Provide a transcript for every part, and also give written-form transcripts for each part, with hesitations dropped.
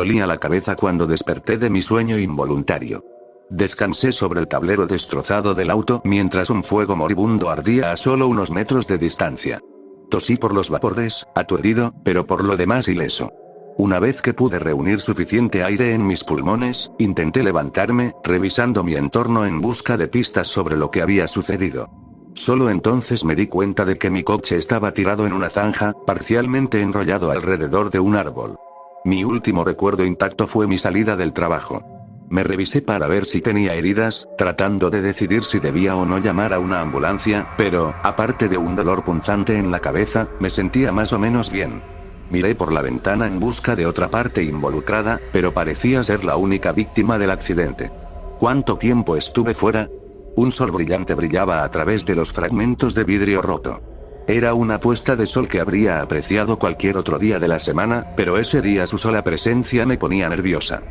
dolía la cabeza cuando desperté de mi sueño involuntario. Descansé sobre el tablero destrozado del auto mientras un fuego moribundo ardía a solo unos metros de distancia. Tosí por los vapores, aturdido, pero por lo demás ileso. Una vez que pude reunir suficiente aire en mis pulmones, intenté levantarme, revisando mi entorno en busca de pistas sobre lo que había sucedido. Solo entonces me di cuenta de que mi coche estaba tirado en una zanja, parcialmente enrollado alrededor de un árbol. Mi último recuerdo intacto fue mi salida del trabajo. Me revisé para ver si tenía heridas, tratando de decidir si debía o no llamar a una ambulancia, pero, aparte de un dolor punzante en la cabeza, me sentía más o menos bien. Miré por la ventana en busca de otra parte involucrada, pero parecía ser la única víctima del accidente. ¿Cuánto tiempo estuve fuera? Un sol brillante brillaba a través de los fragmentos de vidrio roto. Era una puesta de sol que habría apreciado cualquier otro día de la semana, pero ese día su sola presencia me ponía nerviosa.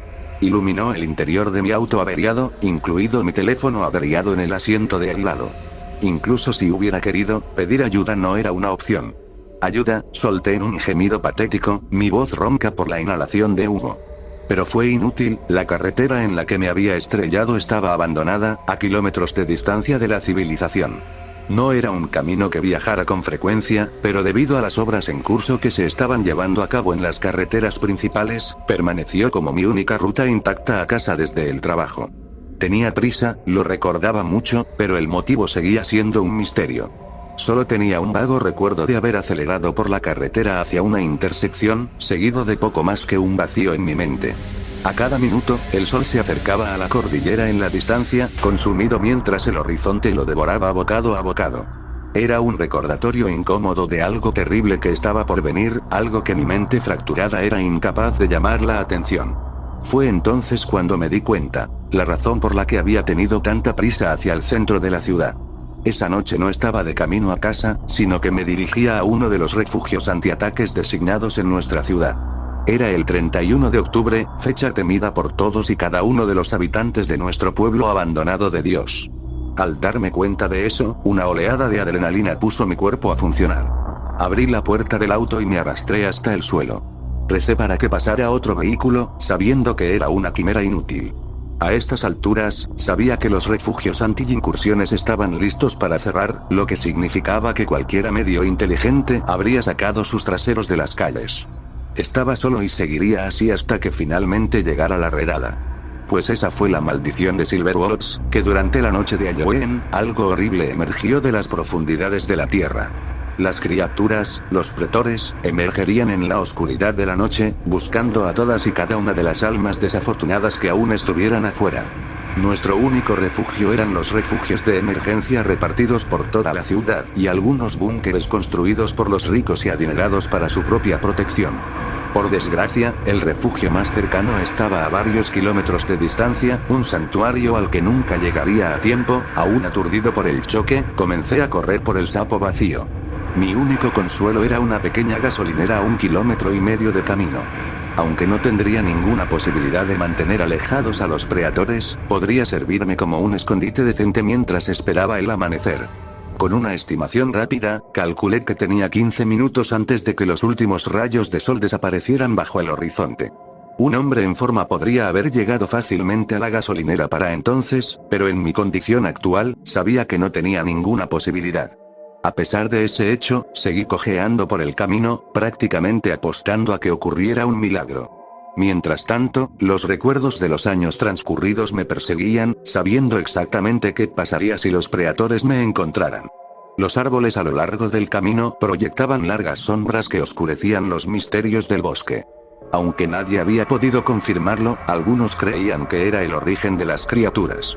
Iluminó el interior de mi auto averiado, incluido mi teléfono averiado en el asiento de al lado. Incluso si hubiera querido, pedir ayuda no era una opción. Ayuda, solté en un gemido patético, mi voz ronca por la inhalación de humo. Pero fue inútil, la carretera en la que me había estrellado estaba abandonada, a kilómetros de distancia de la civilización. No era un camino que viajara con frecuencia, pero debido a las obras en curso que se estaban llevando a cabo en las carreteras principales, permaneció como mi única ruta intacta a casa desde el trabajo. Tenía prisa, lo recordaba mucho, pero el motivo seguía siendo un misterio. Solo tenía un vago recuerdo de haber acelerado por la carretera hacia una intersección, seguido de poco más que un vacío en mi mente. A cada minuto, el sol se acercaba a la cordillera en la distancia, consumido mientras el horizonte lo devoraba bocado a bocado. Era un recordatorio incómodo de algo terrible que estaba por venir, algo que mi mente fracturada era incapaz de llamar la atención. Fue entonces cuando me di cuenta, la razón por la que había tenido tanta prisa hacia el centro de la ciudad. Esa noche no estaba de camino a casa, sino que me dirigía a uno de los refugios antiataques designados en nuestra ciudad. Era el 31 de octubre, fecha temida por todos y cada uno de los habitantes de nuestro pueblo abandonado de Dios. Al darme cuenta de eso, una oleada de adrenalina puso mi cuerpo a funcionar. Abrí la puerta del auto y me arrastré hasta el suelo. Recé para que pasara otro vehículo, sabiendo que era una quimera inútil. A estas alturas, sabía que los refugios anti-incursiones estaban listos para cerrar, lo que significaba que cualquiera medio inteligente habría sacado sus traseros de las calles. Estaba solo y seguiría así hasta que finalmente llegara la redada. Pues esa fue la maldición de Silverwolves, que durante la noche de Halloween, algo horrible emergió de las profundidades de la tierra. Las criaturas, los pretores, emergerían en la oscuridad de la noche, buscando a todas y cada una de las almas desafortunadas que aún estuvieran afuera. Nuestro único refugio eran los refugios de emergencia repartidos por toda la ciudad, y algunos búnkeres construidos por los ricos y adinerados para su propia protección. Por desgracia, el refugio más cercano estaba a varios kilómetros de distancia, un santuario al que nunca llegaría a tiempo. Aún aturdido por el choque, comencé a correr por el sapo vacío. Mi único consuelo era una pequeña gasolinera a 1,5 kilómetros de camino. Aunque no tendría ninguna posibilidad de mantener alejados a los preadores, podría servirme como un escondite decente mientras esperaba el amanecer. Con una estimación rápida, calculé que tenía 15 minutos antes de que los últimos rayos de sol desaparecieran bajo el horizonte. Un hombre en forma podría haber llegado fácilmente a la gasolinera para entonces, pero en mi condición actual, sabía que no tenía ninguna posibilidad. A pesar de ese hecho, seguí cojeando por el camino, prácticamente apostando a que ocurriera un milagro. Mientras tanto, los recuerdos de los años transcurridos me perseguían, sabiendo exactamente qué pasaría si los preadores me encontraran. Los árboles a lo largo del camino proyectaban largas sombras que oscurecían los misterios del bosque. Aunque nadie había podido confirmarlo, algunos creían que era el origen de las criaturas.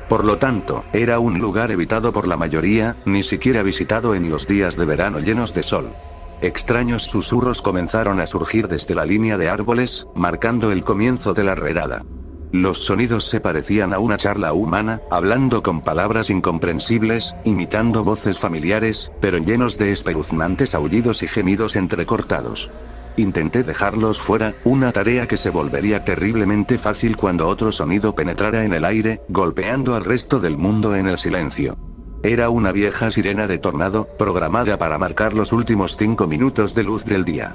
Por lo tanto, era un lugar evitado por la mayoría, ni siquiera visitado en los días de verano llenos de sol. Extraños susurros comenzaron a surgir desde la línea de árboles, marcando el comienzo de la redada. Los sonidos se parecían a una charla humana, hablando con palabras incomprensibles, imitando voces familiares, pero llenos de espeluznantes aullidos y gemidos entrecortados. Intenté dejarlos fuera, una tarea que se volvería terriblemente fácil cuando otro sonido penetrara en el aire, golpeando al resto del mundo en el silencio. Era una vieja sirena de tornado, programada para marcar los últimos 5 minutos de luz del día.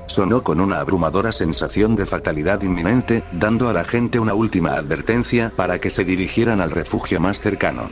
Sonó con una abrumadora sensación de fatalidad inminente, dando a la gente una última advertencia para que se dirigieran al refugio más cercano.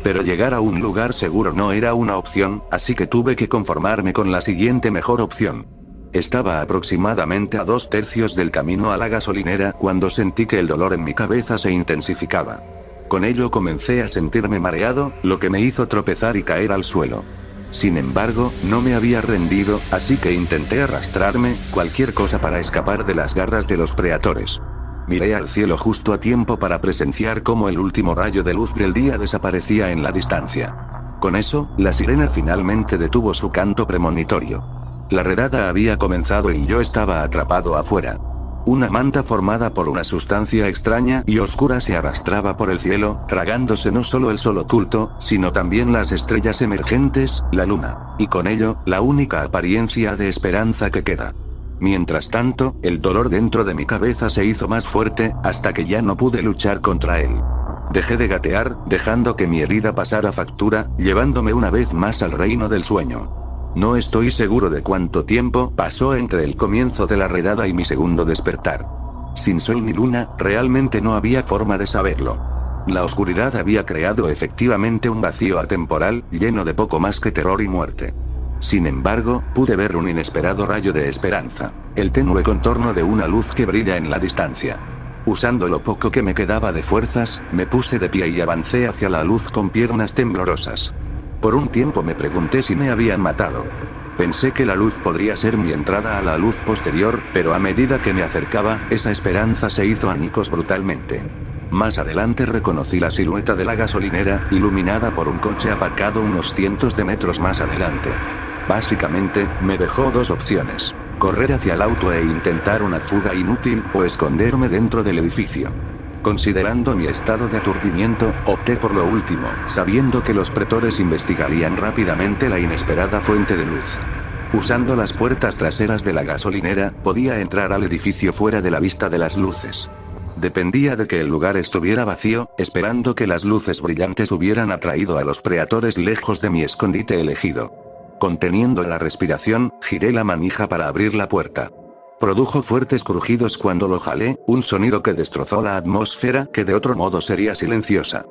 Pero llegar a un lugar seguro no era una opción, así que tuve que conformarme con la siguiente mejor opción. Estaba aproximadamente a 2/3 del camino a la gasolinera cuando sentí que el dolor en mi cabeza se intensificaba. Con ello comencé a sentirme mareado, lo que me hizo tropezar y caer al suelo. Sin embargo, no me había rendido, así que intenté arrastrarme, cualquier cosa para escapar de las garras de los preatores. Miré al cielo justo a tiempo para presenciar cómo el último rayo de luz del día desaparecía en la distancia. Con eso, la sirena finalmente detuvo su canto premonitorio. La redada había comenzado y yo estaba atrapado afuera. Una manta formada por una sustancia extraña y oscura se arrastraba por el cielo, tragándose no solo el sol oculto, sino también las estrellas emergentes, la luna, y con ello, la única apariencia de esperanza que queda. Mientras tanto, el dolor dentro de mi cabeza se hizo más fuerte, hasta que ya no pude luchar contra él. Dejé de gatear, dejando que mi herida pasara factura, llevándome una vez más al reino del sueño. No estoy seguro de cuánto tiempo pasó entre el comienzo de la redada y mi segundo despertar. Sin sol ni luna, realmente no había forma de saberlo. La oscuridad había creado efectivamente un vacío atemporal, lleno de poco más que terror y muerte. Sin embargo, pude ver un inesperado rayo de esperanza, el tenue contorno de una luz que brilla en la distancia. Usando lo poco que me quedaba de fuerzas, me puse de pie y avancé hacia la luz con piernas temblorosas. Por un tiempo me pregunté si me habían matado. Pensé que la luz podría ser mi entrada a la luz posterior, pero a medida que me acercaba, esa esperanza se hizo añicos brutalmente. Más adelante reconocí la silueta de la gasolinera, iluminada por un coche aparcado unos cientos de metros más adelante. Básicamente, me dejó dos opciones: correr hacia el auto e intentar una fuga inútil, o esconderme dentro del edificio. Considerando mi estado de aturdimiento, opté por lo último, sabiendo que los pretores investigarían rápidamente la inesperada fuente de luz. Usando las puertas traseras de la gasolinera, podía entrar al edificio fuera de la vista de las luces. Dependía de que el lugar estuviera vacío, esperando que las luces brillantes hubieran atraído a los preatores lejos de mi escondite elegido. Conteniendo la respiración, giré la manija para abrir la puerta. Produjo fuertes crujidos cuando lo jalé, un sonido que destrozó la atmósfera que de otro modo sería silenciosa.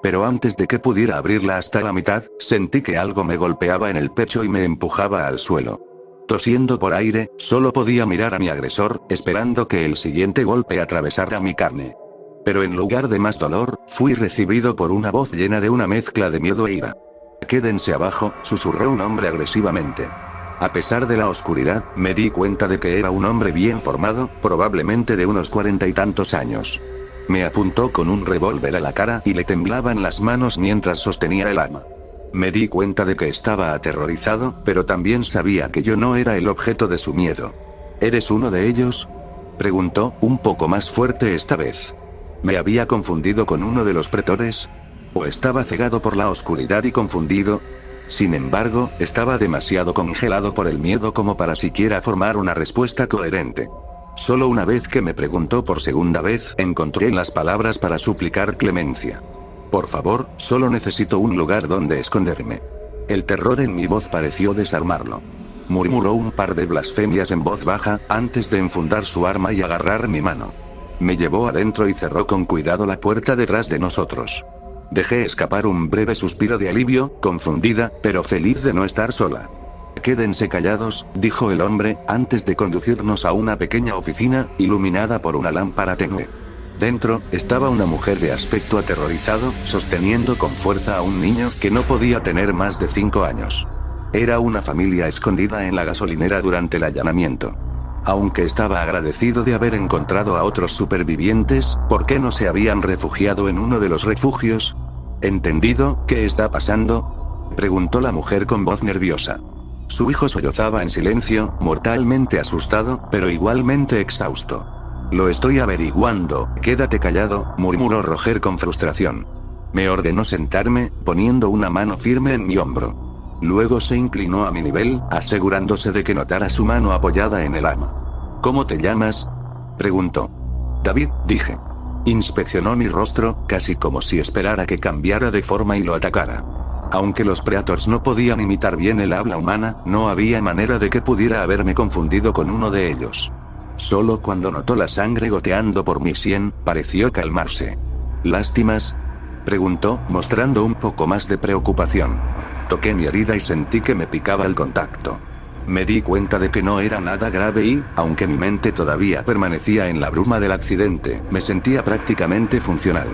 Pero antes de que pudiera abrirla hasta la mitad, sentí que algo me golpeaba en el pecho y me empujaba al suelo. Tosiendo por aire, solo podía mirar a mi agresor, esperando que el siguiente golpe atravesara mi carne. Pero en lugar de más dolor, fui recibido por una voz llena de una mezcla de miedo e ira. «Quédense abajo», susurró un hombre agresivamente. A pesar de la oscuridad, me di cuenta de que era un hombre bien formado, probablemente de unos 40 y tantos años. Me apuntó con un revólver a la cara y le temblaban las manos mientras sostenía el arma. Me di cuenta de que estaba aterrorizado, pero también sabía que yo no era el objeto de su miedo. ¿Eres uno de ellos?, preguntó, un poco más fuerte esta vez. ¿Me había confundido con uno de los pretores? ¿O estaba cegado por la oscuridad y confundido? Sin embargo, estaba demasiado congelado por el miedo como para siquiera formar una respuesta coherente. Solo una vez que me preguntó por segunda vez, encontré las palabras para suplicar clemencia. «Por favor, solo necesito un lugar donde esconderme». El terror en mi voz pareció desarmarlo. Murmuró un par de blasfemias en voz baja, antes de enfundar su arma y agarrar mi mano. Me llevó adentro y cerró con cuidado la puerta detrás de nosotros. Dejé escapar un breve suspiro de alivio, confundida, pero feliz de no estar sola. «Quédense callados», dijo el hombre, antes de conducirnos a una pequeña oficina, iluminada por una lámpara tenue. Dentro, estaba una mujer de aspecto aterrorizado, sosteniendo con fuerza a un niño que no podía tener más de 5 años. Era una familia escondida en la gasolinera durante el allanamiento. Aunque estaba agradecido de haber encontrado a otros supervivientes, ¿por qué no se habían refugiado en uno de los refugios? ¿Entendido? ¿Qué está pasando?, preguntó la mujer con voz nerviosa. Su hijo sollozaba en silencio, mortalmente asustado, pero igualmente exhausto. «Lo estoy averiguando, quédate callado», murmuró Roger con frustración. Me ordenó sentarme, poniendo una mano firme en mi hombro. Luego se inclinó a mi nivel, asegurándose de que notara su mano apoyada en el arma. «¿Cómo te llamas?», preguntó. «David», dije. Inspeccionó mi rostro, casi como si esperara que cambiara de forma y lo atacara. Aunque los Preators no podían imitar bien el habla humana, no había manera de que pudiera haberme confundido con uno de ellos. Solo cuando notó la sangre goteando por mi sien, pareció calmarse. ¿Lástimas?, preguntó, mostrando un poco más de preocupación. Toqué mi herida y sentí que me picaba el contacto. Me di cuenta de que no era nada grave y, aunque mi mente todavía permanecía en la bruma del accidente, me sentía prácticamente funcional.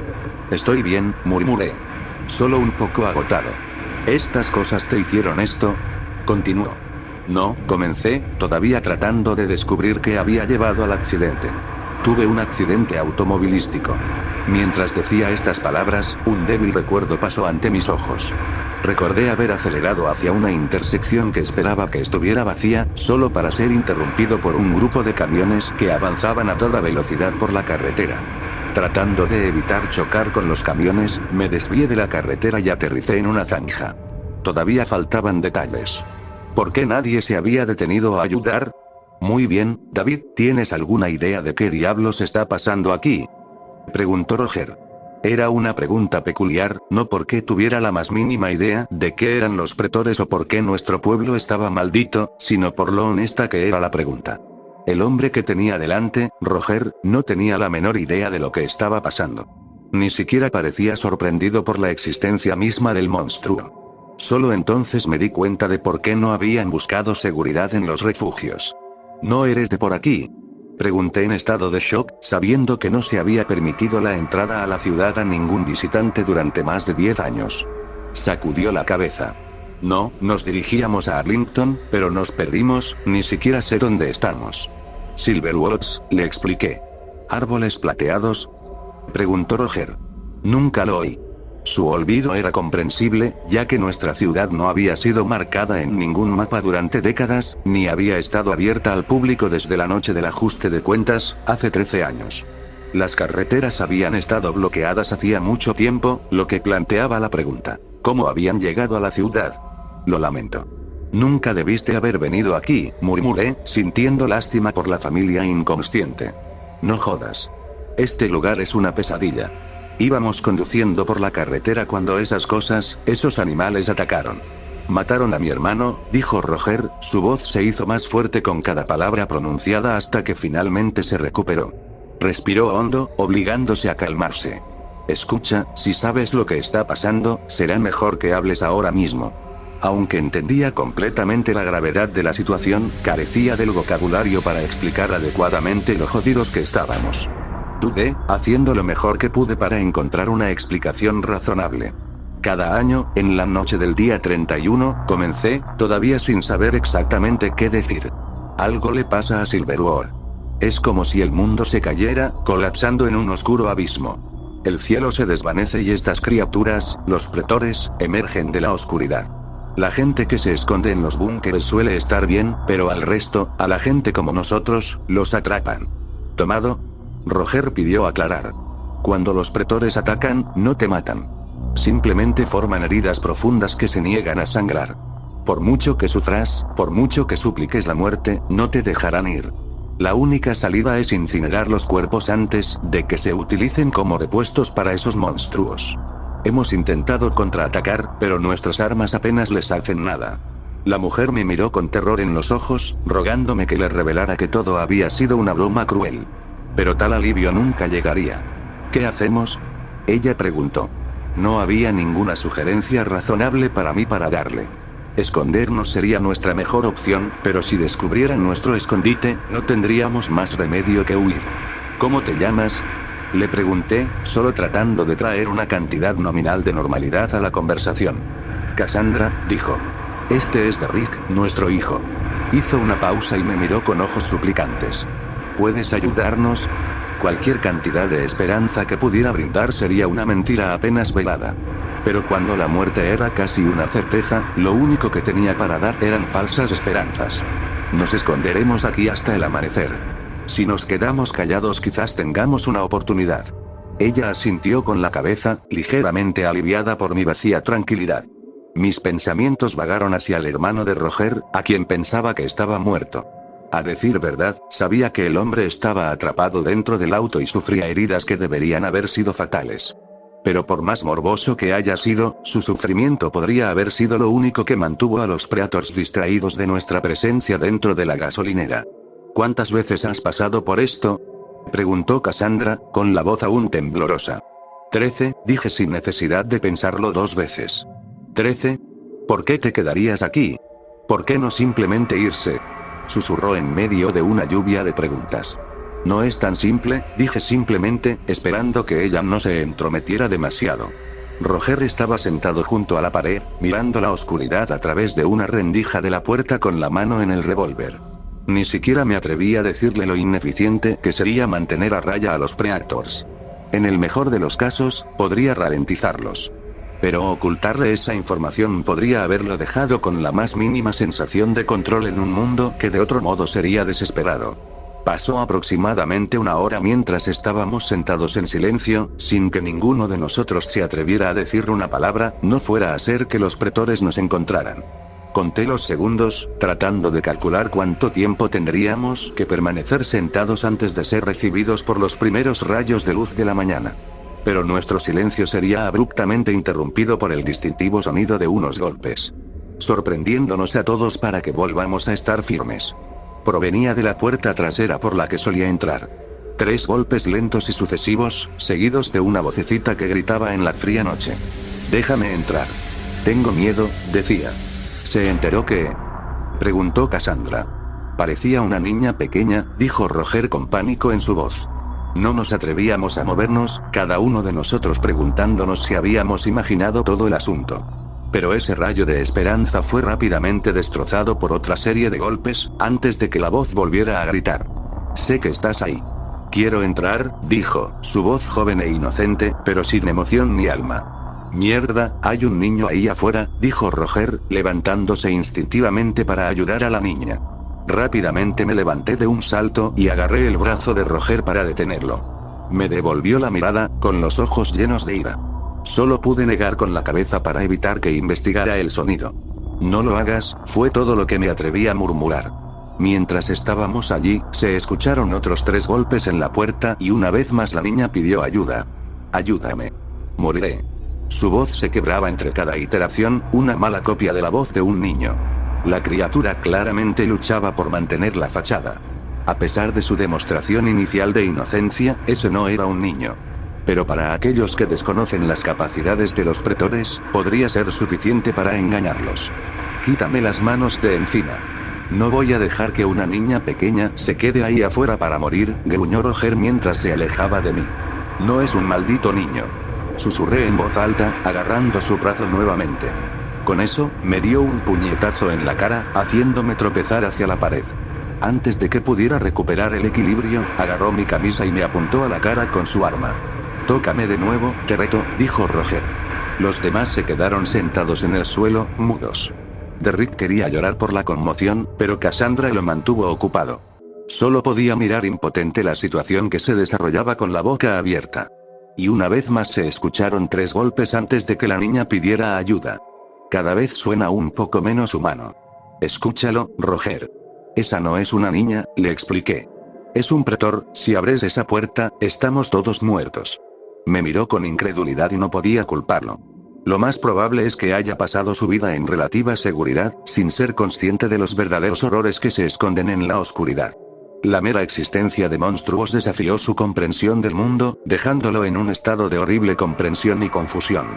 Estoy bien, murmuré. Solo un poco agotado. ¿Estas cosas te hicieron esto?, continuó. No, comencé, todavía tratando de descubrir qué había llevado al accidente. Tuve un accidente automovilístico. Mientras decía estas palabras, un débil recuerdo pasó ante mis ojos. Recordé haber acelerado hacia una intersección que esperaba que estuviera vacía, solo para ser interrumpido por un grupo de camiones que avanzaban a toda velocidad por la carretera. Tratando de evitar chocar con los camiones, me desvié de la carretera y aterricé en una zanja. Todavía faltaban detalles. ¿Por qué nadie se había detenido a ayudar? Muy bien, David, ¿tienes alguna idea de qué diablos está pasando aquí?, preguntó Roger. Era una pregunta peculiar, no porque tuviera la más mínima idea de qué eran los pretores o por qué nuestro pueblo estaba maldito, sino por lo honesta que era la pregunta. El hombre que tenía delante, Roger, no tenía la menor idea de lo que estaba pasando. Ni siquiera parecía sorprendido por la existencia misma del monstruo. Solo entonces me di cuenta de por qué no habían buscado seguridad en los refugios. ¿No eres de por aquí?, pregunté en estado de shock, sabiendo que no se había permitido la entrada a la ciudad a ningún visitante durante más de 10 años. Sacudió la cabeza. No, nos dirigíamos a Arlington, pero nos perdimos, ni siquiera sé dónde estamos. Silverwoods, le expliqué. ¿Árboles plateados?, preguntó Roger. Nunca lo oí. Su olvido era comprensible, ya que nuestra ciudad no había sido marcada en ningún mapa durante décadas, ni había estado abierta al público desde la noche del ajuste de cuentas, hace 13 años. Las carreteras habían estado bloqueadas hacía mucho tiempo, lo que planteaba la pregunta: ¿cómo habían llegado a la ciudad? Lo lamento. Nunca debiste haber venido aquí, murmuré, sintiendo lástima por la familia inconsciente. No jodas. Este lugar es una pesadilla. Íbamos conduciendo por la carretera cuando esos animales atacaron. Mataron a mi hermano, dijo Roger, su voz se hizo más fuerte con cada palabra pronunciada hasta que finalmente se recuperó. Respiró hondo, obligándose a calmarse. Escucha, si sabes lo que está pasando, será mejor que hables ahora mismo. Aunque entendía completamente la gravedad de la situación, carecía del vocabulario para explicar adecuadamente lo jodidos que estábamos. Dudé, haciendo lo mejor que pude para encontrar una explicación razonable. Cada año, en la noche del día 31, comencé, todavía sin saber exactamente qué decir. Algo le pasa a Silverwood. Es como si el mundo se cayera, colapsando en un oscuro abismo. El cielo se desvanece y estas criaturas, los pretores, emergen de la oscuridad. La gente que se esconde en los búnkeres suele estar bien, pero al resto, a la gente como nosotros, los atrapan. ¿Tomado?, Roger pidió aclarar. Cuando los pretores atacan, no te matan. Simplemente forman heridas profundas que se niegan a sangrar. Por mucho que sufras, por mucho que supliques la muerte, no te dejarán ir. La única salida es incinerar los cuerpos antes de que se utilicen como repuestos para esos monstruos. Hemos intentado contraatacar, pero nuestras armas apenas les hacen nada. La mujer me miró con terror en los ojos, rogándome que le revelara que todo había sido una broma cruel. Pero tal alivio nunca llegaría. ¿Qué hacemos?, ella preguntó. No había ninguna sugerencia razonable para mí para darle. Escondernos sería nuestra mejor opción, pero si descubrieran nuestro escondite, no tendríamos más remedio que huir. ¿Cómo te llamas?, le pregunté, solo tratando de traer una cantidad nominal de normalidad a la conversación. Cassandra, dijo. Este es Derrick, nuestro hijo. Hizo una pausa y me miró con ojos suplicantes. ¿Puedes ayudarnos? Cualquier cantidad de esperanza que pudiera brindar sería una mentira apenas velada. Pero cuando la muerte era casi una certeza, lo único que tenía para dar eran falsas esperanzas. Nos esconderemos aquí hasta el amanecer. Si nos quedamos callados quizás tengamos una oportunidad. Ella asintió con la cabeza, ligeramente aliviada por mi vacía tranquilidad. Mis pensamientos vagaron hacia el hermano de Roger, a quien pensaba que estaba muerto. A decir verdad, sabía que el hombre estaba atrapado dentro del auto y sufría heridas que deberían haber sido fatales. Pero por más morboso que haya sido, su sufrimiento podría haber sido lo único que mantuvo a los Predators distraídos de nuestra presencia dentro de la gasolinera. ¿Cuántas veces has pasado por esto?, preguntó Cassandra, con la voz aún temblorosa. 13, dije sin necesidad de pensarlo 2 veces. 13. ¿Por qué te quedarías aquí? ¿Por qué no simplemente irse?, susurró en medio de una lluvia de preguntas. No es tan simple, dije simplemente, esperando que ella no se entrometiera demasiado. Roger estaba sentado junto a la pared, mirando la oscuridad a través de una rendija de la puerta con la mano en el revólver. Ni siquiera me atreví a decirle lo ineficiente que sería mantener a raya a los Predators. En el mejor de los casos, podría ralentizarlos. Pero ocultarle esa información podría haberlo dejado con la más mínima sensación de control en un mundo que de otro modo sería desesperado. Pasó aproximadamente 1 hora mientras estábamos sentados en silencio, sin que ninguno de nosotros se atreviera a decir una palabra, no fuera a ser que los pretores nos encontraran. Conté los segundos, tratando de calcular cuánto tiempo tendríamos que permanecer sentados antes de ser recibidos por los primeros rayos de luz de la mañana. Pero nuestro silencio sería abruptamente interrumpido por el distintivo sonido de unos golpes, sorprendiéndonos a todos para que volvamos a estar firmes. Provenía de la puerta trasera por la que solía entrar. 3 golpes lentos y sucesivos, seguidos de una vocecita que gritaba en la fría noche. «Déjame entrar. Tengo miedo», decía. «¿Se enteró qué?», preguntó Cassandra. Parecía una niña pequeña, dijo Roger con pánico en su voz. No nos atrevíamos a movernos, cada uno de nosotros preguntándonos si habíamos imaginado todo el asunto. Pero ese rayo de esperanza fue rápidamente destrozado por otra serie de golpes, antes de que la voz volviera a gritar. «Sé que estás ahí». «Quiero entrar», dijo, su voz joven e inocente, pero sin emoción ni alma. «Mierda, hay un niño ahí afuera», dijo Roger, levantándose instintivamente para ayudar a la niña. Rápidamente me levanté de un salto y agarré el brazo de Roger para detenerlo. Me devolvió la mirada, con los ojos llenos de ira. Solo pude negar con la cabeza para evitar que investigara el sonido. «No lo hagas», fue todo lo que me atreví a murmurar. Mientras estábamos allí, se escucharon otros 3 golpes en la puerta y una vez más la niña pidió ayuda. «Ayúdame. Moriré». Su voz se quebraba entre cada iteración, una mala copia de la voz de un niño. La criatura claramente luchaba por mantener la fachada. A pesar de su demostración inicial de inocencia, ese no era un niño. Pero para aquellos que desconocen las capacidades de los pretores, podría ser suficiente para engañarlos. «Quítame las manos de encima. No voy a dejar que una niña pequeña se quede ahí afuera para morir», gruñó Roger mientras se alejaba de mí. «No es un maldito niño», susurré en voz alta, agarrando su brazo nuevamente. Con eso, me dio un puñetazo en la cara, haciéndome tropezar hacia la pared. Antes de que pudiera recuperar el equilibrio, agarró mi camisa y me apuntó a la cara con su arma. «Tócame de nuevo, te reto», dijo Roger. Los demás se quedaron sentados en el suelo, mudos. Derrick quería llorar por la conmoción, pero Cassandra lo mantuvo ocupado. Solo podía mirar impotente la situación que se desarrollaba con la boca abierta. Y una vez más se escucharon 3 golpes antes de que la niña pidiera ayuda. «Cada vez suena un poco menos humano». «Escúchalo, Roger. Esa no es una niña», le expliqué. «Es un pretor, si abres esa puerta, estamos todos muertos». Me miró con incredulidad y no podía culparlo. Lo más probable es que haya pasado su vida en relativa seguridad, sin ser consciente de los verdaderos horrores que se esconden en la oscuridad. La mera existencia de monstruos desafió su comprensión del mundo, dejándolo en un estado de horrible comprensión y confusión.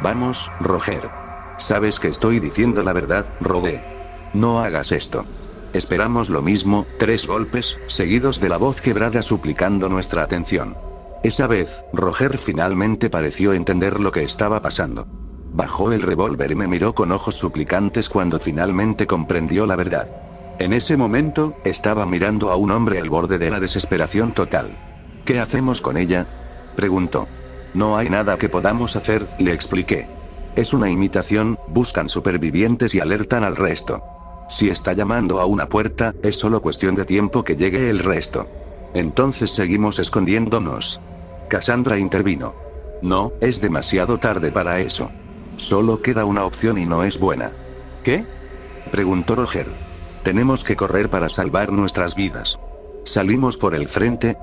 «Vamos, Roger. Sabes que estoy diciendo la verdad», rogué. «No hagas esto». Esperamos lo mismo, 3 golpes, seguidos de la voz quebrada suplicando nuestra atención. Esa vez, Roger finalmente pareció entender lo que estaba pasando. Bajó el revólver y me miró con ojos suplicantes cuando finalmente comprendió la verdad. En ese momento, estaba mirando a un hombre al borde de la desesperación total. «¿Qué hacemos con ella?», preguntó. «No hay nada que podamos hacer», le expliqué. «Es una imitación, buscan supervivientes y alertan al resto. Si está llamando a una puerta, es solo cuestión de tiempo que llegue el resto. Entonces seguimos escondiéndonos». Cassandra intervino. «No, es demasiado tarde para eso. Solo queda una opción y no es buena». «¿Qué?», preguntó Roger. «Tenemos que correr para salvar nuestras vidas». «¿Salimos por el frente?»,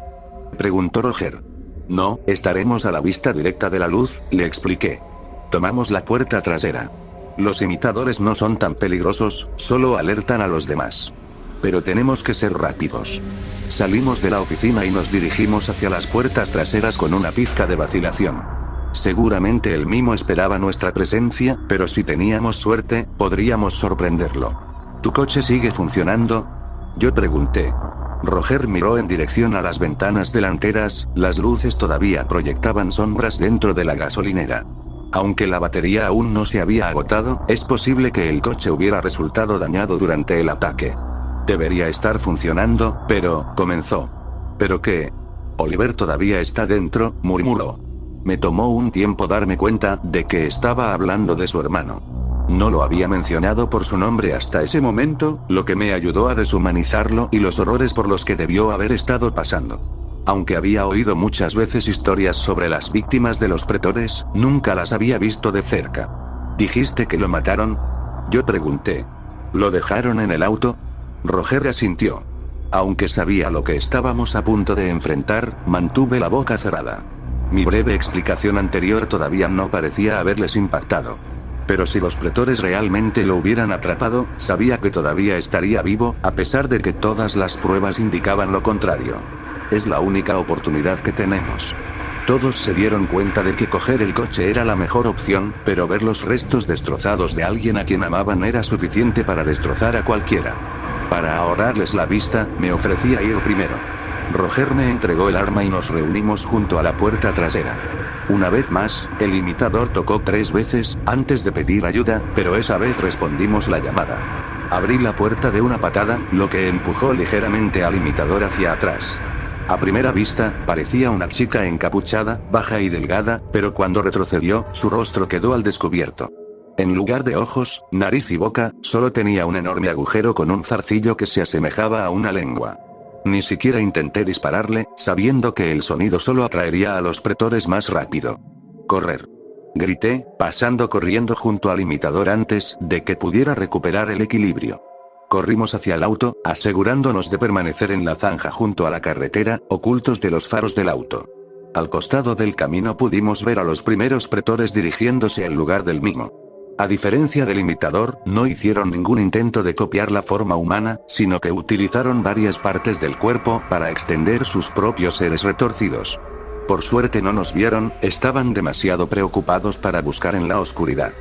preguntó Roger. No, estaremos a la vista directa de la luz, le expliqué. Tomamos la puerta trasera. Los imitadores no son tan peligrosos, solo alertan a los demás. Pero tenemos que ser rápidos. Salimos de la oficina y nos dirigimos hacia las puertas traseras con una pizca de vacilación. Seguramente el mimo esperaba nuestra presencia, pero si teníamos suerte, podríamos sorprenderlo. ¿Tu coche sigue funcionando?, yo pregunté. Roger miró en dirección a las ventanas delanteras, las luces todavía proyectaban sombras dentro de la gasolinera. Aunque la batería aún no se había agotado, es posible que el coche hubiera resultado dañado durante el ataque. Debería estar funcionando, pero, comenzó. ¿Pero qué? Oliver todavía está dentro, murmuró. Me tomó un tiempo darme cuenta de que estaba hablando de su hermano. No lo había mencionado por su nombre hasta ese momento, lo que me ayudó a deshumanizarlo y los horrores por los que debió haber estado pasando. Aunque había oído muchas veces historias sobre las víctimas de los pretores, nunca las había visto de cerca. ¿Dijiste que lo mataron?, yo pregunté. ¿Lo dejaron en el auto? Roger asintió. Aunque sabía lo que estábamos a punto de enfrentar, mantuve la boca cerrada. Mi breve explicación anterior todavía no parecía haberles impactado. Pero si los pretores realmente lo hubieran atrapado, sabía que todavía estaría vivo, a pesar de que todas las pruebas indicaban lo contrario. Es la única oportunidad que tenemos. Todos se dieron cuenta de que coger el coche era la mejor opción, pero ver los restos destrozados de alguien a quien amaban era suficiente para destrozar a cualquiera. Para ahorrarles la vista, me ofrecí a ir primero. Roger me entregó el arma y nos reunimos junto a la puerta trasera. Una vez más, el imitador tocó 3 veces, antes de pedir ayuda, pero esa vez respondimos la llamada. Abrí la puerta de una patada, lo que empujó ligeramente al imitador hacia atrás. A primera vista, parecía una chica encapuchada, baja y delgada, pero cuando retrocedió, su rostro quedó al descubierto. En lugar de ojos, nariz y boca, solo tenía un enorme agujero con un zarcillo que se asemejaba a una lengua. Ni siquiera intenté dispararle, sabiendo que el sonido solo atraería a los pretores más rápido. ¡Correr!, grité, pasando corriendo junto al imitador antes de que pudiera recuperar el equilibrio. Corrimos hacia el auto, asegurándonos de permanecer en la zanja junto a la carretera, ocultos de los faros del auto. Al costado del camino pudimos ver a los primeros pretores dirigiéndose al lugar del mimo. A diferencia del imitador, no hicieron ningún intento de copiar la forma humana, sino que utilizaron varias partes del cuerpo para extender sus propios seres retorcidos. Por suerte no nos vieron, estaban demasiado preocupados para buscar en la oscuridad.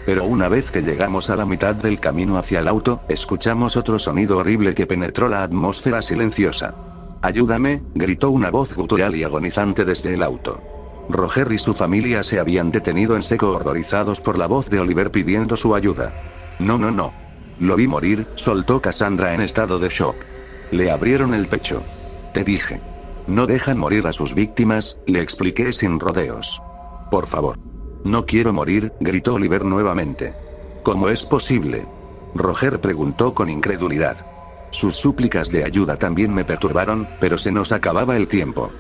Pero una vez que llegamos a la mitad del camino hacia el auto, escuchamos otro sonido horrible que penetró la atmósfera silenciosa. «¡Ayúdame!», gritó una voz gutural y agonizante desde el auto. Roger y su familia se habían detenido en seco, horrorizados por la voz de Oliver pidiendo su ayuda. «No, no, no. Lo vi morir», soltó Cassandra en estado de shock. Le abrieron el pecho. «Te dije. No dejan morir a sus víctimas», le expliqué sin rodeos. «Por favor». «No quiero morir», gritó Oliver nuevamente. «¿Cómo es posible?», Roger preguntó con incredulidad. Sus súplicas de ayuda también me perturbaron, pero se nos acababa el tiempo.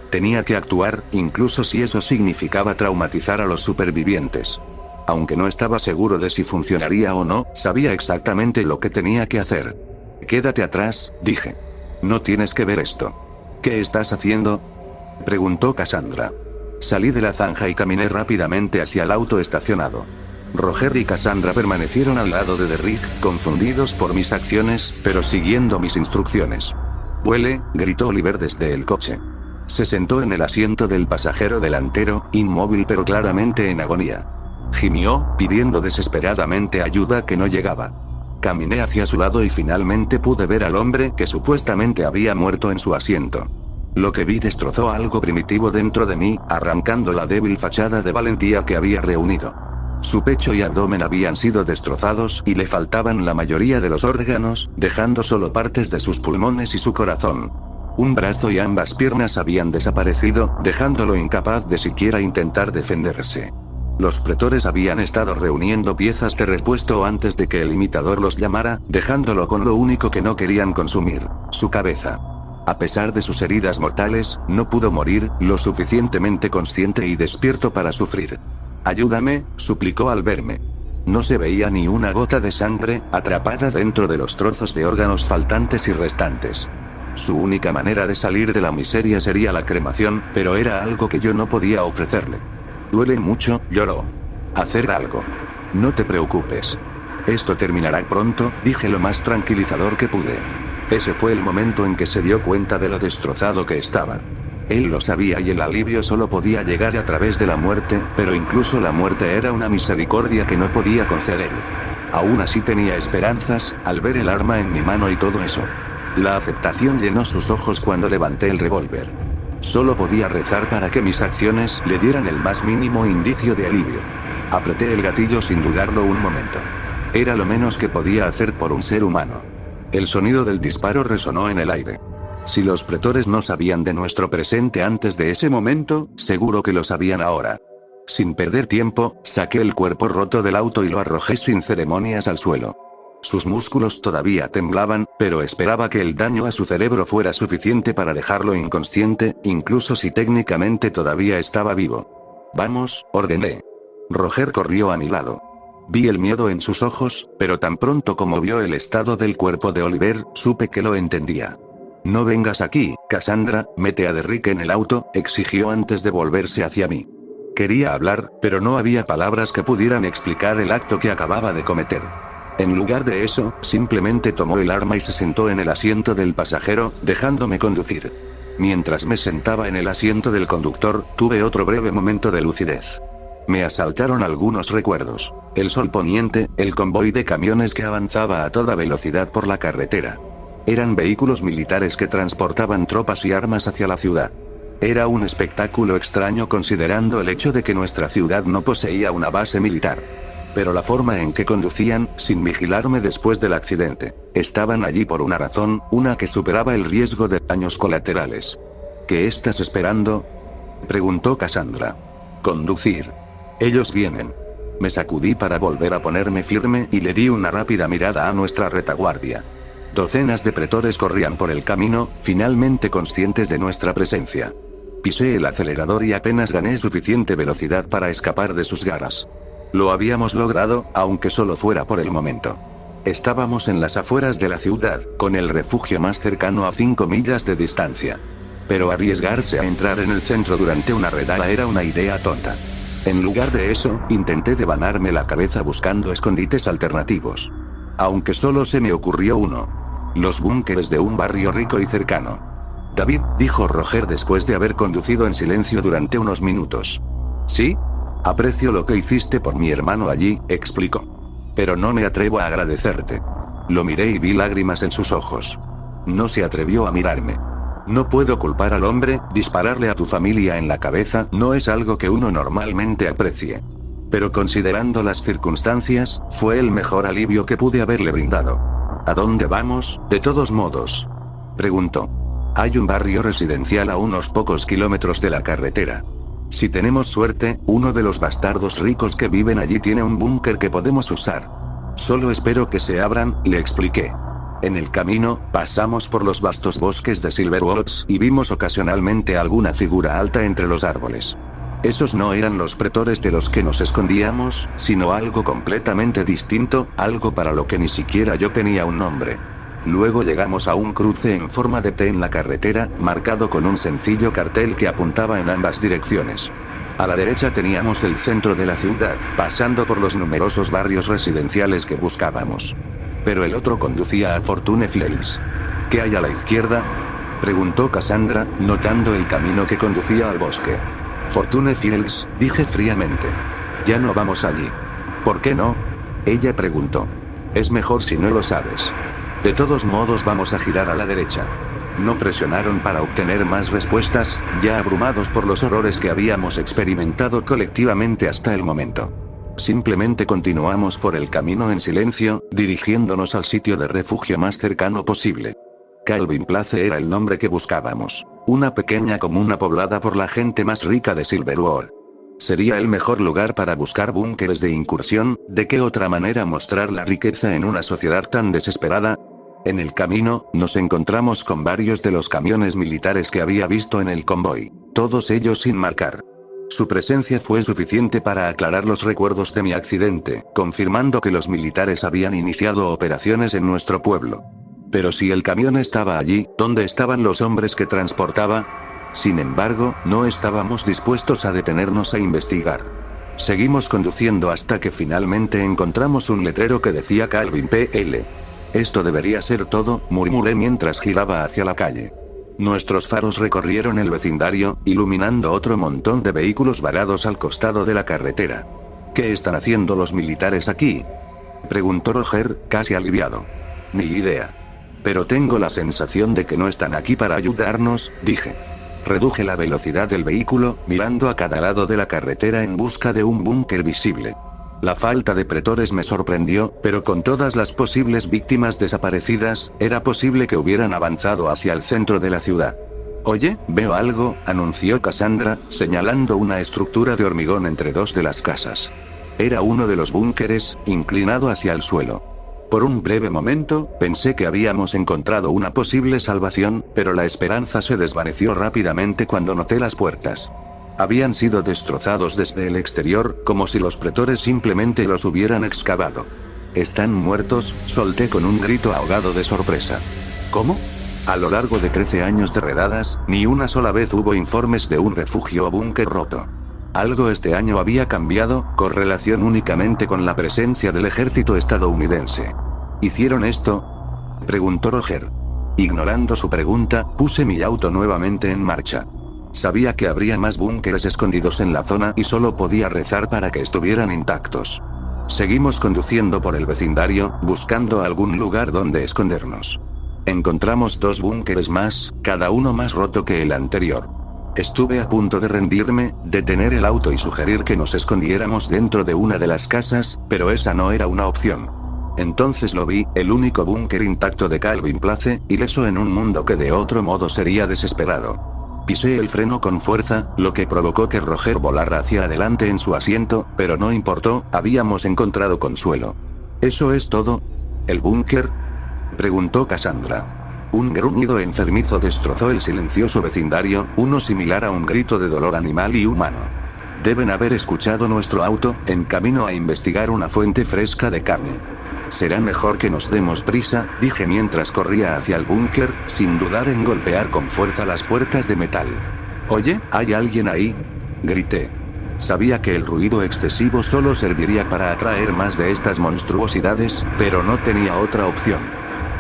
Tenía que actuar, incluso si eso significaba traumatizar a los supervivientes. Aunque no estaba seguro de si funcionaría o no, sabía exactamente lo que tenía que hacer. «Quédate atrás», dije. «No tienes que ver esto». «¿Qué estás haciendo?», preguntó Cassandra. Salí de la zanja y caminé rápidamente hacia el auto estacionado. Roger y Cassandra permanecieron al lado de Derrick, confundidos por mis acciones, pero siguiendo mis instrucciones. «Vuele», gritó Oliver desde el coche. Se sentó en el asiento del pasajero delantero, inmóvil pero claramente en agonía. Gimió, pidiendo desesperadamente ayuda que no llegaba. Caminé hacia su lado y finalmente pude ver al hombre que supuestamente había muerto en su asiento. Lo que vi destrozó algo primitivo dentro de mí, arrancando la débil fachada de valentía que había reunido. Su pecho y abdomen habían sido destrozados y le faltaban la mayoría de los órganos, dejando solo partes de sus pulmones y su corazón. Un brazo y ambas piernas habían desaparecido, dejándolo incapaz de siquiera intentar defenderse. Los pretores habían estado reuniendo piezas de repuesto antes de que el imitador los llamara, dejándolo con lo único que no querían consumir: su cabeza. A pesar de sus heridas mortales, no pudo morir, lo suficientemente consciente y despierto para sufrir. «Ayúdame», suplicó al verme. No se veía ni una gota de sangre, atrapada dentro de los trozos de órganos faltantes y restantes. Su única manera de salir de la miseria sería la cremación, pero era algo que yo no podía ofrecerle. Duele mucho, lloró. Hacer algo. No te preocupes. Esto terminará pronto, dije lo más tranquilizador que pude. Ese fue el momento en que se dio cuenta de lo destrozado que estaba. Él lo sabía y el alivio solo podía llegar a través de la muerte, pero incluso la muerte era una misericordia que no podía conceder. Aún así tenía esperanzas, al ver el arma en mi mano y todo eso. La aceptación llenó sus ojos cuando levanté el revólver. Solo podía rezar para que mis acciones le dieran el más mínimo indicio de alivio. Apreté el gatillo sin dudarlo un momento. Era lo menos que podía hacer por un ser humano. El sonido del disparo resonó en el aire. Si los pretores no sabían de nuestro presente antes de ese momento, seguro que lo sabían ahora. Sin perder tiempo, saqué el cuerpo roto del auto y lo arrojé sin ceremonias al suelo. Sus músculos todavía temblaban, pero esperaba que el daño a su cerebro fuera suficiente para dejarlo inconsciente, incluso si técnicamente todavía estaba vivo. Vamos, ordené. Roger corrió a mi lado. Vi el miedo en sus ojos, pero tan pronto como vio el estado del cuerpo de Oliver, supe que lo entendía. No vengas aquí, Cassandra, mete a Derrick en el auto, exigió antes de volverse hacia mí. Quería hablar, pero no había palabras que pudieran explicar el acto que acababa de cometer. En lugar de eso, simplemente tomó el arma y se sentó en el asiento del pasajero, dejándome conducir. Mientras me sentaba en el asiento del conductor, tuve otro breve momento de lucidez. Me asaltaron algunos recuerdos. El sol poniente, el convoy de camiones que avanzaba a toda velocidad por la carretera. Eran vehículos militares que transportaban tropas y armas hacia la ciudad. Era un espectáculo extraño considerando el hecho de que nuestra ciudad no poseía una base militar. Pero la forma en que conducían, sin vigilarme después del accidente, estaban allí por una razón, una que superaba el riesgo de daños colaterales. ¿Qué estás esperando?, preguntó Cassandra. Conducir. Ellos vienen. Me sacudí para volver a ponerme firme y le di una rápida mirada a nuestra retaguardia. Docenas de pretores corrían por el camino, finalmente conscientes de nuestra presencia. Pisé el acelerador y apenas gané suficiente velocidad para escapar de sus garras. Lo habíamos logrado, aunque solo fuera por el momento. Estábamos en las afueras de la ciudad, con el refugio más cercano a 5 millas de distancia. Pero arriesgarse a entrar en el centro durante una redada era una idea tonta. En lugar de eso, intenté devanarme la cabeza buscando escondites alternativos. Aunque solo se me ocurrió uno. Los búnkeres de un barrio rico y cercano. David, dijo Roger después de haber conducido en silencio durante unos minutos. ¿Sí? Aprecio lo que hiciste por mi hermano allí, explicó. Pero no me atrevo a agradecerte. Lo miré y vi lágrimas en sus ojos. No se atrevió a mirarme. No puedo culpar al hombre, dispararle a tu familia en la cabeza no es algo que uno normalmente aprecie. Pero considerando las circunstancias, fue el mejor alivio que pude haberle brindado. ¿A dónde vamos, de todos modos?, preguntó. Hay un barrio residencial a unos pocos kilómetros de la carretera. Si tenemos suerte, uno de los bastardos ricos que viven allí tiene un búnker que podemos usar. Solo espero que se abran, le expliqué. En el camino, pasamos por los vastos bosques de Silverwoods y vimos ocasionalmente alguna figura alta entre los árboles. Esos no eran los pretores de los que nos escondíamos, sino algo completamente distinto, algo para lo que ni siquiera yo tenía un nombre. Luego llegamos a un cruce en forma de T en la carretera, marcado con un sencillo cartel que apuntaba en ambas direcciones. A la derecha teníamos el centro de la ciudad, pasando por los numerosos barrios residenciales que buscábamos. Pero el otro conducía a Fortune Fields. ¿Qué hay a la izquierda?, preguntó Cassandra, notando el camino que conducía al bosque. Fortune Fields, dije fríamente. Ya no vamos allí. ¿Por qué no?, ella preguntó. Es mejor si no lo sabes. De todos modos vamos a girar a la derecha. No presionaron para obtener más respuestas, ya abrumados por los horrores que habíamos experimentado colectivamente hasta el momento. Simplemente continuamos por el camino en silencio, dirigiéndonos al sitio de refugio más cercano posible. Calvin Place era el nombre que buscábamos. Una pequeña comuna poblada por la gente más rica de Silverwood. Sería el mejor lugar para buscar búnkeres de incursión, ¿de qué otra manera mostrar la riqueza en una sociedad tan desesperada? En el camino, nos encontramos con varios de los camiones militares que había visto en el convoy, todos ellos sin marcar. Su presencia fue suficiente para aclarar los recuerdos de mi accidente, confirmando que los militares habían iniciado operaciones en nuestro pueblo. Pero si el camión estaba allí, ¿dónde estaban los hombres que transportaba? Sin embargo, no estábamos dispuestos a detenernos a investigar. Seguimos conduciendo hasta que finalmente encontramos un letrero que decía Calvin PL. Esto debería ser todo, murmuré mientras giraba hacia la calle. Nuestros faros recorrieron el vecindario, iluminando otro montón de vehículos varados al costado de la carretera. ¿Qué están haciendo los militares aquí?, preguntó Roger, casi aliviado. Ni idea. Pero tengo la sensación de que no están aquí para ayudarnos, dije. Reduje la velocidad del vehículo, mirando a cada lado de la carretera en busca de un búnker visible. La falta de pretores me sorprendió, pero con todas las posibles víctimas desaparecidas, era posible que hubieran avanzado hacia el centro de la ciudad. Oye, veo algo, anunció Cassandra, señalando una estructura de hormigón entre dos de las casas. Era uno de los búnkeres, inclinado hacia el suelo. Por un breve momento, pensé que habíamos encontrado una posible salvación, pero la esperanza se desvaneció rápidamente cuando noté las puertas. Habían sido destrozados desde el exterior, como si los pretores simplemente los hubieran excavado. ¿Están muertos?, solté con un grito ahogado de sorpresa. ¿Cómo? A lo largo de 13 años de redadas, ni una sola vez hubo informes de un refugio o búnker roto. Algo este año había cambiado, con relación únicamente con la presencia del ejército estadounidense. ¿Hicieron esto?, preguntó Roger. Ignorando su pregunta, puse mi auto nuevamente en marcha. Sabía que habría más búnkeres escondidos en la zona y solo podía rezar para que estuvieran intactos. Seguimos conduciendo por el vecindario, buscando algún lugar donde escondernos. Encontramos 2 búnkeres más, cada uno más roto que el anterior. Estuve a punto de rendirme, detener el auto y sugerir que nos escondiéramos dentro de una de las casas, pero esa no era una opción. Entonces lo vi, el único búnker intacto de Calvin Place, ileso en un mundo que de otro modo sería desesperado. Pisé el freno con fuerza, lo que provocó que Roger volara hacia adelante en su asiento, pero no importó, habíamos encontrado consuelo. ¿Eso es todo? ¿El búnker?, preguntó Cassandra. Un gruñido enfermizo destrozó el silencioso vecindario, uno similar a un grito de dolor animal y humano. Deben haber escuchado nuestro auto, en camino a investigar una fuente fresca de carne. Será mejor que nos demos prisa, dije mientras corría hacia el búnker, sin dudar en golpear con fuerza las puertas de metal. Oye, ¿hay alguien ahí?, grité. Sabía que el ruido excesivo solo serviría para atraer más de estas monstruosidades, pero no tenía otra opción.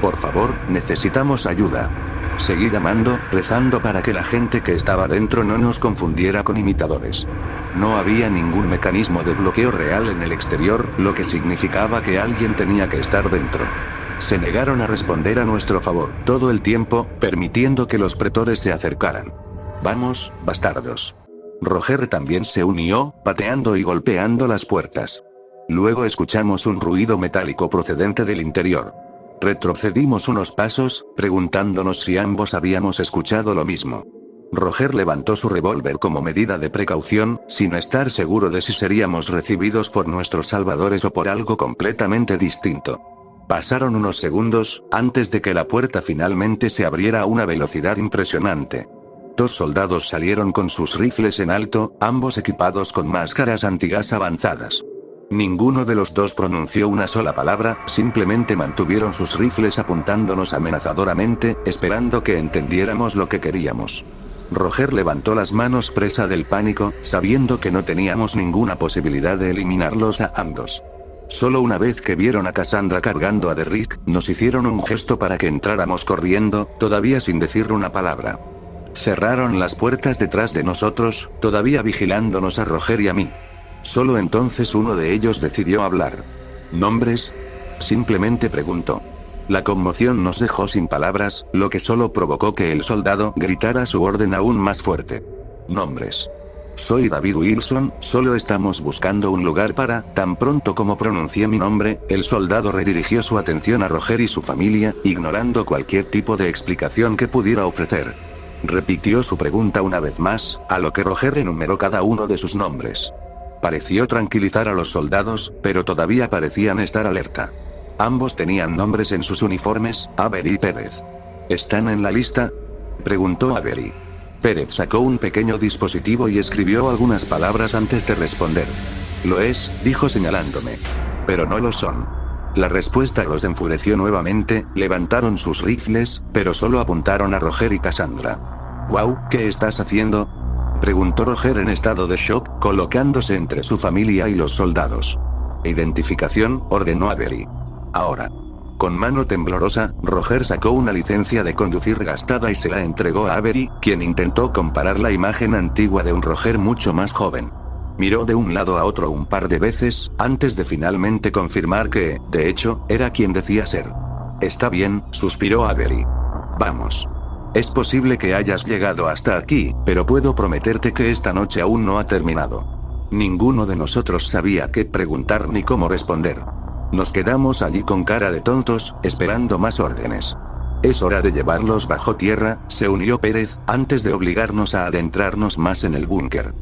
Por favor, necesitamos ayuda. Seguí llamando, rezando para que la gente que estaba dentro no nos confundiera con imitadores. No había ningún mecanismo de bloqueo real en el exterior, lo que significaba que alguien tenía que estar dentro. Se negaron a responder a nuestro favor todo el tiempo, permitiendo que los pretores se acercaran. Vamos, bastardos. Roger también se unió, pateando y golpeando las puertas. Luego escuchamos un ruido metálico procedente del interior. Retrocedimos unos pasos, preguntándonos si ambos habíamos escuchado lo mismo. Roger levantó su revólver como medida de precaución, sin estar seguro de si seríamos recibidos por nuestros salvadores o por algo completamente distinto. Pasaron unos segundos, antes de que la puerta finalmente se abriera a una velocidad impresionante. 2 soldados salieron con sus rifles en alto, ambos equipados con máscaras antigas avanzadas. Ninguno de los 2 pronunció una sola palabra, simplemente mantuvieron sus rifles apuntándonos amenazadoramente, esperando que entendiéramos lo que queríamos. Roger levantó las manos presa del pánico, sabiendo que no teníamos ninguna posibilidad de eliminarlos a ambos. Solo una vez que vieron a Cassandra cargando a Derrick, nos hicieron un gesto para que entráramos corriendo, todavía sin decir una palabra. Cerraron las puertas detrás de nosotros, todavía vigilándonos a Roger y a mí. Solo entonces uno de ellos decidió hablar. ¿Nombres?, simplemente preguntó. La conmoción nos dejó sin palabras, lo que solo provocó que el soldado gritara su orden aún más fuerte. Nombres. Soy David Wilson, solo estamos buscando un lugar para. Tan pronto como pronuncié mi nombre, el soldado redirigió su atención a Roger y su familia, ignorando cualquier tipo de explicación que pudiera ofrecer. Repitió su pregunta una vez más, a lo que Roger enumeró cada uno de sus nombres. Pareció tranquilizar a los soldados, pero todavía parecían estar alerta. Ambos tenían nombres en sus uniformes, Avery y Pérez. ¿Están en la lista?, preguntó Avery. Pérez sacó un pequeño dispositivo y escribió algunas palabras antes de responder. Lo es, dijo señalándome. Pero no lo son. La respuesta los enfureció nuevamente, levantaron sus rifles, pero solo apuntaron a Roger y Cassandra. «Wow, ¿qué estás haciendo?», preguntó Roger en estado de shock, colocándose entre su familia y los soldados. «Identificación», ordenó Avery. «Ahora». Con mano temblorosa, Roger sacó una licencia de conducir gastada y se la entregó a Avery, quien intentó comparar la imagen antigua de un Roger mucho más joven. Miró de un lado a otro un par de veces, antes de finalmente confirmar que, de hecho, era quien decía ser. «Está bien», suspiró Avery. «Vamos. Es posible que hayas llegado hasta aquí, pero puedo prometerte que esta noche aún no ha terminado». Ninguno de nosotros sabía qué preguntar ni cómo responder. Nos quedamos allí con cara de tontos, esperando más órdenes. «Es hora de llevarlos bajo tierra», se unió Pérez, antes de obligarnos a adentrarnos más en el búnker.